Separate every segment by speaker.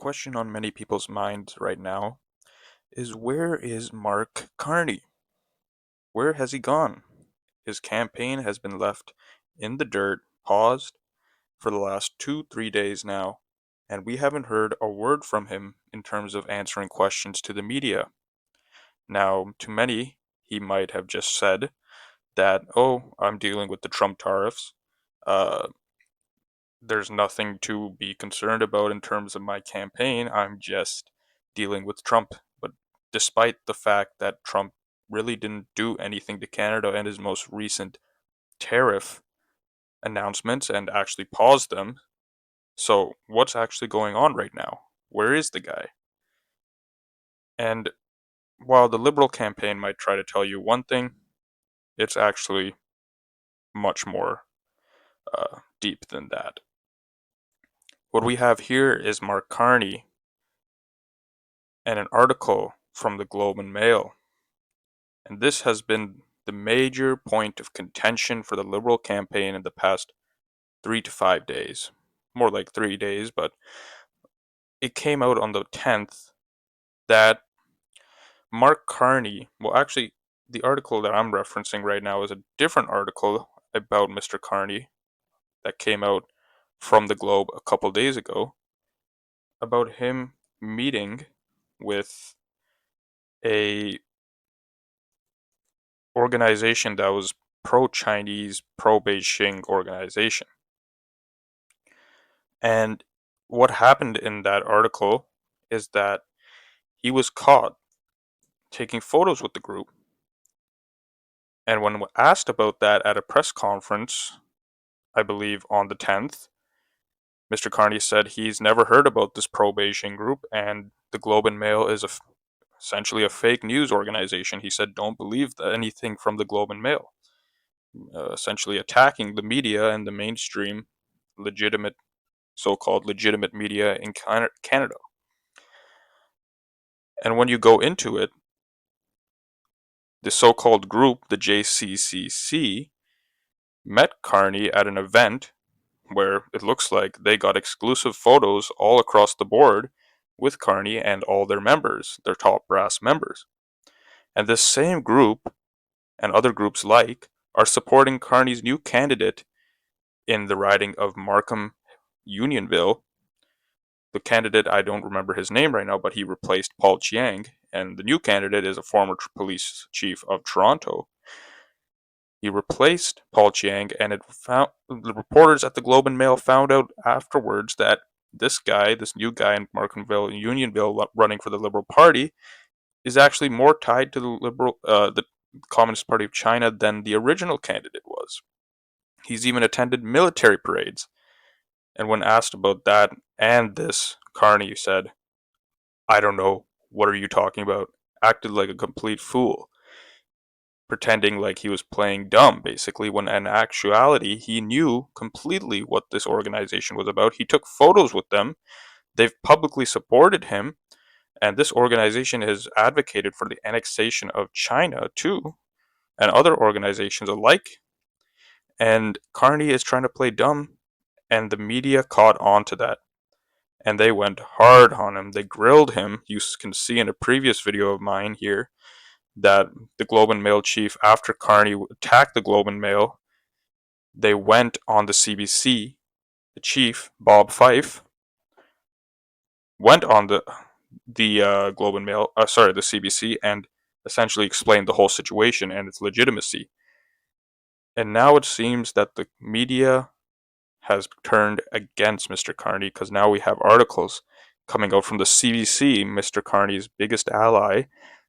Speaker 1: question on many people's minds right now is where is Mark Carney? Where has he gone? His campaign has been left in the dirt, paused for the last 3 days now, and we haven't heard a word from him in terms of answering questions to the media. Now, to many, he might have just said that, oh, I'm dealing with the Trump tariffs. Uh, there's nothing to be concerned about in terms of my campaign. I'm just dealing with Trump. But despite the fact that Trump really didn't do anything to Canada in his most recent tariff announcements and actually paused them, so what's actually going on right now? Where is the guy? And while the Liberal campaign might try to tell you one thing, it's actually much more deep than that. What we have here is Mark Carney and an article from the Globe and Mail. And this has been the major point of contention for the Liberal campaign in the past 3 to 5 days. More like 3 days, but it came out on the 10th that Mark Carney, well, actually, the article that I'm referencing right now is a different article about Mr. Carney that came out from the Globe a couple days ago about him meeting with a organization that was pro-Chinese, pro-Beijing organization. And what happened in that article is that he was caught taking photos with the group. And when asked about that at a press conference, I believe on the 10th, Mr. Carney said he's never heard about this pro-Beijing group and the Globe and Mail is essentially a fake news organization. He said, don't believe anything from the Globe and Mail. Essentially attacking the media and the mainstream legitimate, so-called legitimate media in Canada. And when you go into it, the so-called group, the JCCC, met Carney at an event where it looks like they got exclusive photos all across the board with Carney and all their members, their top brass members. And this same group and other groups like are supporting Carney's new candidate in the riding of Markham Unionville. The candidate, I don't remember his name right now, but he replaced Paul Chiang, and the new candidate is a former police chief of Toronto. He replaced Paul Chiang, and the reporters at the Globe and Mail found out afterwards that this guy, this new guy in Markhamville and Unionville running for the Liberal Party, is actually more tied to the Communist Party of China than the original candidate was. He's even attended military parades. And when asked about that and this, Carney said, I don't know, what are you talking about? Acted like a complete fool, pretending like he was playing dumb, basically, when in actuality, he knew completely what this organization was about. He took photos with them, they've publicly supported him, and this organization has advocated for the annexation of China, too, and other organizations alike. And Carney is trying to play dumb, and the media caught on to that. And they went hard on him. They grilled him. You can see in a previous video of mine here that the Globe and Mail chief, after Carney attacked the Globe and Mail, they went on the CBC. The chief, Bob Fife, went on the Globe and Mail, the CBC, and essentially explained the whole situation and its legitimacy. And now it seems that the media has turned against Mr. Carney because now we have articles coming out from the CBC, Mr. Carney's biggest ally,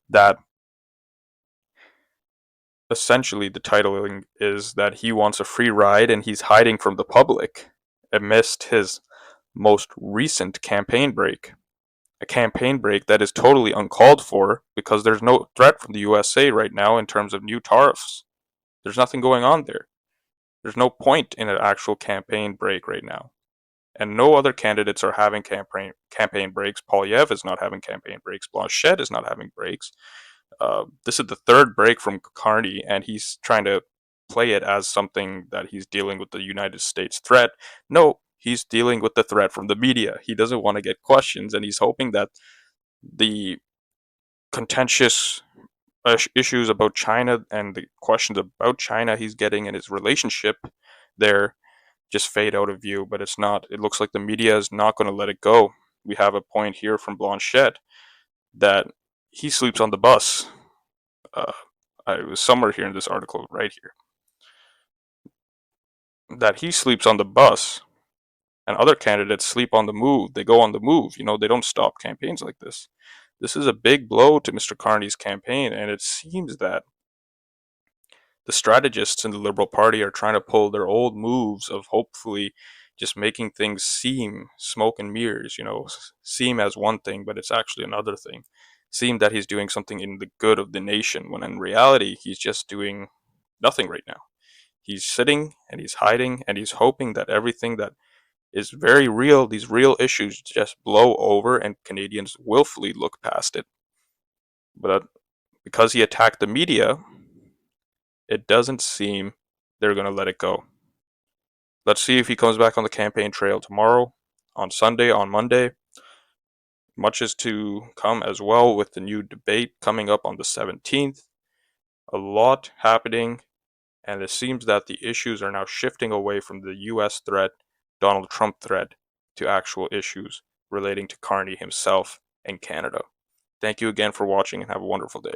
Speaker 1: that essentially the titling is that he wants a free ride and he's hiding from the public amidst his most recent campaign break. A campaign break that is totally uncalled for because there's no threat from the USA right now in terms of new tariffs. There's nothing going on there. There's no point in an actual campaign break right now. And no other candidates are having campaign breaks. Polyev is not having campaign breaks. Blanchet is not having breaks. This is the third break from Carney, and he's trying to play it as something that he's dealing with the United States threat. No, He's dealing with the threat from the media. He doesn't want to get questions, and he's hoping that the contentious issues about China and the questions about China he's getting in his relationship there just fade out of view. But it's not. It looks like the media is not going to let it go. We have a point here from Blanchette that he sleeps on the bus. Uh, it was somewhere here in this article, right here, that he sleeps on the bus and other candidates sleep on the move. They go on the move. They don't stop campaigns like this. This is a big blow to Mr. Carney's campaign, and it seems that the strategists in the Liberal Party are trying to pull their old moves of hopefully just making things seem smoke and mirrors, seem as one thing, but it's actually another thing. Seem that he's doing something in the good of the nation, when in reality, he's just doing nothing right now. He's sitting and he's hiding and he's hoping that everything that is very real, these real issues, just blow over and Canadians willfully look past it. But because he attacked the media, it doesn't seem they're going to let it go. Let's see if he comes back on the campaign trail tomorrow, on Sunday, on Monday. Much is to come as well with the new debate coming up on the 17th. A lot happening, and it seems that the issues are now shifting away from the US threat, Donald Trump threat, to actual issues relating to Carney himself and Canada. Thank you again for watching and have a wonderful day.